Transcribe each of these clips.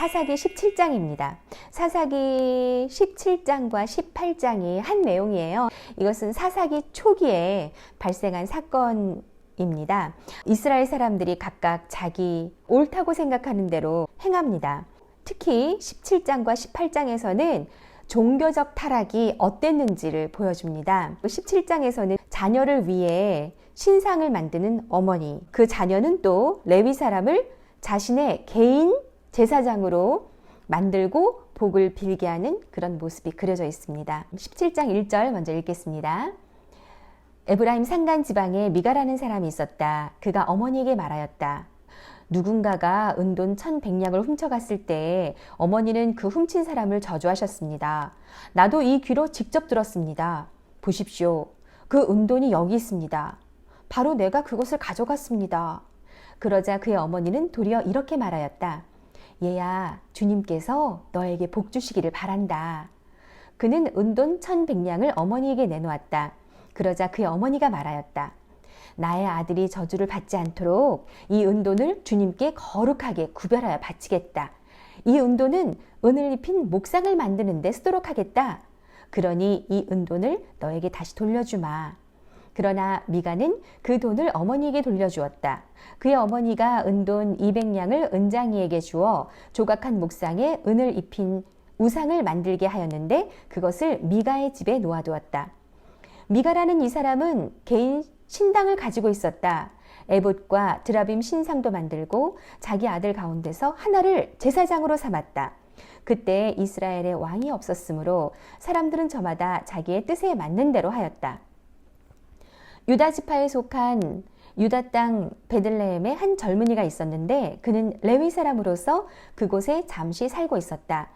사사기 17장입니다. 사사기 17장과 18장이 한 내용이에요. 이것은 사사기 초기에 발생한 사건입니다. 이스라엘 사람들이 각각 자기 옳다고 생각하는 대로 행합니다. 특히 17장과 18장에서는 종교적 타락이 어땠는지를 보여줍니다. 17장에서는 자녀를 위해 신상을 만드는 어머니, 그 자녀는 또 레위 사람을 자신의 개인 제사장으로 만들고 복을 빌게 하는 그런 모습이 그려져 있습니다. 17장 1절 먼저 읽겠습니다. 에브라임 산간 지방에 미가라는 사람이 있었다. 그가 어머니에게 말하였다. 누군가가 은돈 1,100냥을 훔쳐갔을 때 어머니는 그 훔친 사람을 저주하셨습니다. 나도 이 귀로 직접 들었습니다. 보십시오. 그 은돈이 여기 있습니다. 바로 내가 그것을 가져갔습니다. 그러자 그의 어머니는 도리어 이렇게 말하였다. 얘야, 주님께서 너에게 복 주시기를 바란다. 그는 은돈 1,100냥을 어머니에게 내놓았다. 그러자 그의 어머니가 말하였다. 나의 아들이 저주를 받지 않도록 이 은돈을 주님께 거룩하게 구별하여 바치겠다. 이 은돈은 은을 입힌 목상을 만드는 데 쓰도록 하겠다. 그러니 이 은돈을 너에게 다시 돌려주마. 그러나 미가는 그 돈을 어머니에게 돌려주었다. 그의 어머니가 은돈 200냥을 은장이에게 주어 조각한 목상에 은을 입힌 우상을 만들게 하였는데 그것을 미가의 집에 놓아두었다. 미가라는 이 사람은 개인 신당을 가지고 있었다. 에봇과 드라빔 신상도 만들고 자기 아들 가운데서 하나를 제사장으로 삼았다. 그때 이스라엘에 왕이 없었으므로 사람들은 저마다 자기의 뜻에 맞는 대로 하였다. 유다 지파에 속한 유다 땅 베들레헴에 한 젊은이가 있었는데 그는 레위 사람으로서 그곳에 잠시 살고 있었다.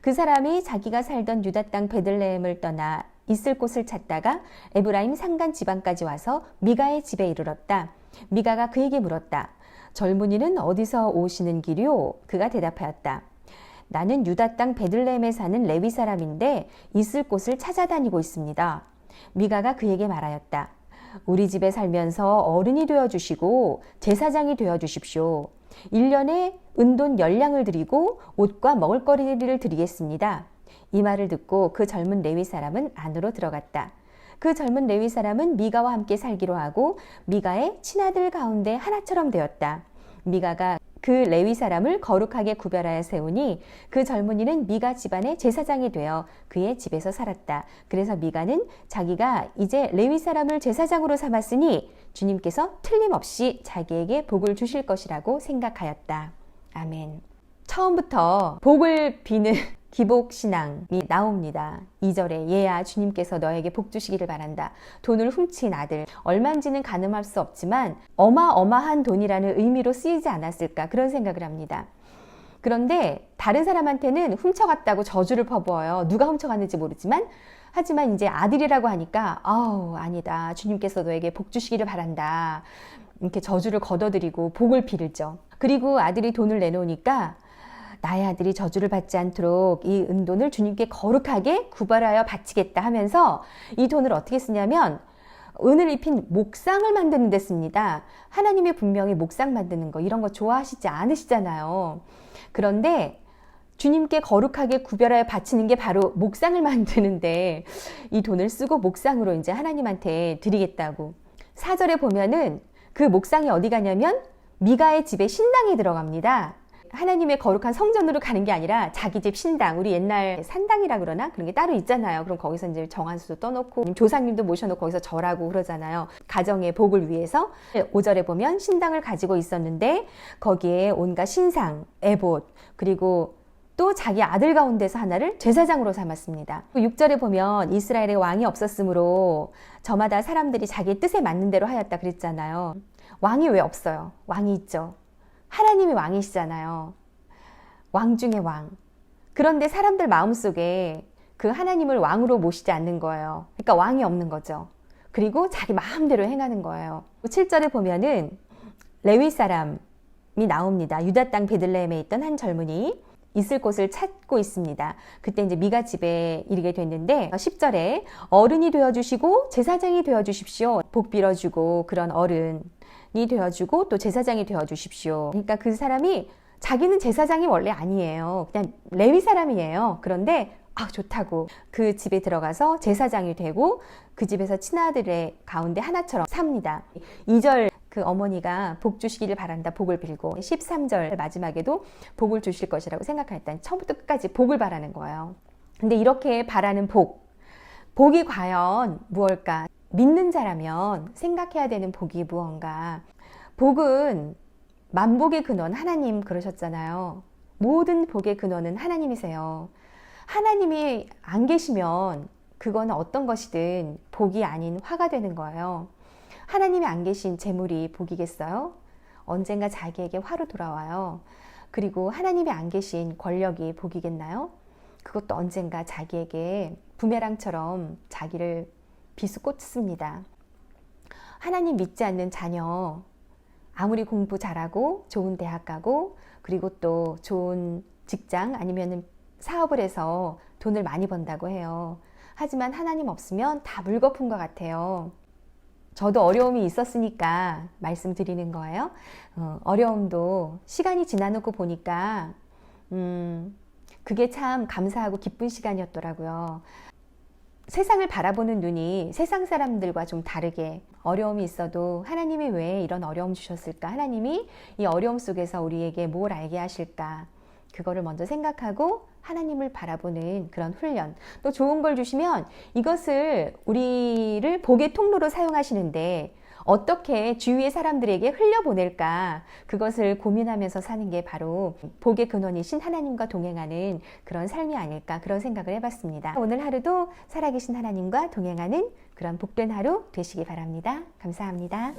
그 사람이 자기가 살던 유다 땅 베들레헴을 떠나 있을 곳을 찾다가 에브라임 산간 지방까지 와서 미가의 집에 이르렀다. 미가가 그에게 물었다. 젊은이는 어디서 오시는 길이요? 그가 대답하였다. 나는 유다 땅 베들레헴에 사는 레위 사람인데 있을 곳을 찾아다니고 있습니다. 미가가 그에게 말하였다. 우리 집에 살면서 어른이 되어주시고 제사장이 되어주십시오. 1년에 은돈 10냥을 드리고 옷과 먹을거리를 드리겠습니다. 이 말을 듣고 그 젊은 레위 사람은 안으로 들어갔다. 그 젊은 레위 사람은 미가와 함께 살기로 하고 미가의 친아들 가운데 하나처럼 되었다. 미가가 그 레위 사람을 거룩하게 구별하여 세우니 그 젊은이는 미가 집안의 제사장이 되어 그의 집에서 살았다. 그래서 미가는 자기가 이제 레위 사람을 제사장으로 삼았으니 주님께서 틀림없이 자기에게 복을 주실 것이라고 생각하였다. 아멘. 처음부터 복을 비는 기복신앙이 나옵니다. 2절에 얘야, 주님께서 너에게 복 주시기를 바란다. 돈을 훔친 아들, 얼마인지는 가늠할 수 없지만 어마어마한 돈이라는 의미로 쓰이지 않았을까 그런 생각을 합니다. 그런데 다른 사람한테는 훔쳐갔다고 저주를 퍼부어요. 누가 훔쳐갔는지 모르지만 하지만 이제 아들이라고 하니까 아니다. 주님께서 너에게 복 주시기를 바란다. 이렇게 저주를 걷어들이고 복을 빌죠. 그리고 아들이 돈을 내놓으니까 나의 아들이 저주를 받지 않도록 이 은돈을 주님께 거룩하게 구별하여 바치겠다 하면서 이 돈을 어떻게 쓰냐면 은을 입힌 목상을 만드는 데 씁니다. 하나님이 분명히 목상 만드는 거 이런 거 좋아하시지 않으시잖아요. 그런데 주님께 거룩하게 구별하여 바치는 게 바로 목상을 만드는데 이 돈을 쓰고 목상으로 이제 하나님한테 드리겠다고. 4절에 보면은 그 목상이 어디 가냐면 미가의 집에 신당이 들어갑니다. 하나님의 거룩한 성전으로 가는 게 아니라 자기 집 신당, 우리 옛날 산당이라 그러나 그런 게 따로 있잖아요. 그럼 거기서 이제 정한수도 떠놓고 조상님도 모셔놓고 거기서 절하고 그러잖아요. 가정의 복을 위해서. 5절에 보면 신당을 가지고 있었는데 거기에 온갖 신상, 에봇, 그리고 또 자기 아들 가운데서 하나를 제사장으로 삼았습니다. 6절에 보면 이스라엘에 왕이 없었으므로 저마다 사람들이 자기의 뜻에 맞는 대로 하였다 그랬잖아요. 왕이 왜 없어요? 왕이 있죠. 하나님이 왕이시잖아요. 왕 중에 왕. 그런데 사람들 마음속에 그 하나님을 왕으로 모시지 않는 거예요. 그러니까 왕이 없는 거죠. 그리고 자기 마음대로 행하는 거예요. 7절에 보면은 레위 사람이 나옵니다. 유다 땅 베들레헴에 있던 한 젊은이 있을 곳을 찾고 있습니다. 그때 이제 미가 집에 이르게 됐는데 10절에 어른이 되어주시고 제사장이 되어주십시오. 복 빌어주고 그런 어른이 되어주고 또 제사장이 되어주십시오. 그러니까 그 사람이 자기는 제사장이 원래 아니에요. 그냥 레위 사람이에요. 그런데 좋다고 그 집에 들어가서 제사장이 되고 그 집에서 친아들의 가운데 하나처럼 삽니다. 2절 그 어머니가 복 주시기를 바란다 복을 빌고 13절 마지막에도 복을 주실 것이라고 생각했다. 처음부터 끝까지 복을 바라는 거예요. 근데 이렇게 바라는 복이 과연 무엇일까? 믿는 자라면 생각해야 되는 복이 무언가? 복은 만복의 근원 하나님 그러셨잖아요. 모든 복의 근원은 하나님이세요. 하나님이 안 계시면 그거는 어떤 것이든 복이 아닌 화가 되는 거예요. 하나님이 안 계신 재물이 복이겠어요? 언젠가 자기에게 화로 돌아와요. 그리고 하나님이 안 계신 권력이 복이겠나요? 그것도 언젠가 자기에게 부메랑처럼 자기를 비수꽂습니다. 하나님 믿지 않는 자녀, 아무리 공부 잘하고 좋은 대학 가고 그리고 또 좋은 직장 아니면 사업을 해서 돈을 많이 번다고 해요. 하지만 하나님 없으면 다 물거품 것 같아요. 저도 어려움이 있었으니까 말씀드리는 거예요. 어려움도 시간이 지나놓고 보니까 그게 참 감사하고 기쁜 시간이었더라고요. 세상을 바라보는 눈이 세상 사람들과 좀 다르게 어려움이 있어도 하나님이 왜 이런 어려움 주셨을까? 하나님이 이 어려움 속에서 우리에게 뭘 알게 하실까? 그거를 먼저 생각하고 하나님을 바라보는 그런 훈련. 또 좋은 걸 주시면 이것을 우리를 복의 통로로 사용하시는데 어떻게 주위의 사람들에게 흘려보낼까? 그것을 고민하면서 사는 게 바로 복의 근원이신 하나님과 동행하는 그런 삶이 아닐까 그런 생각을 해봤습니다. 오늘 하루도 살아계신 하나님과 동행하는 그런 복된 하루 되시기 바랍니다. 감사합니다.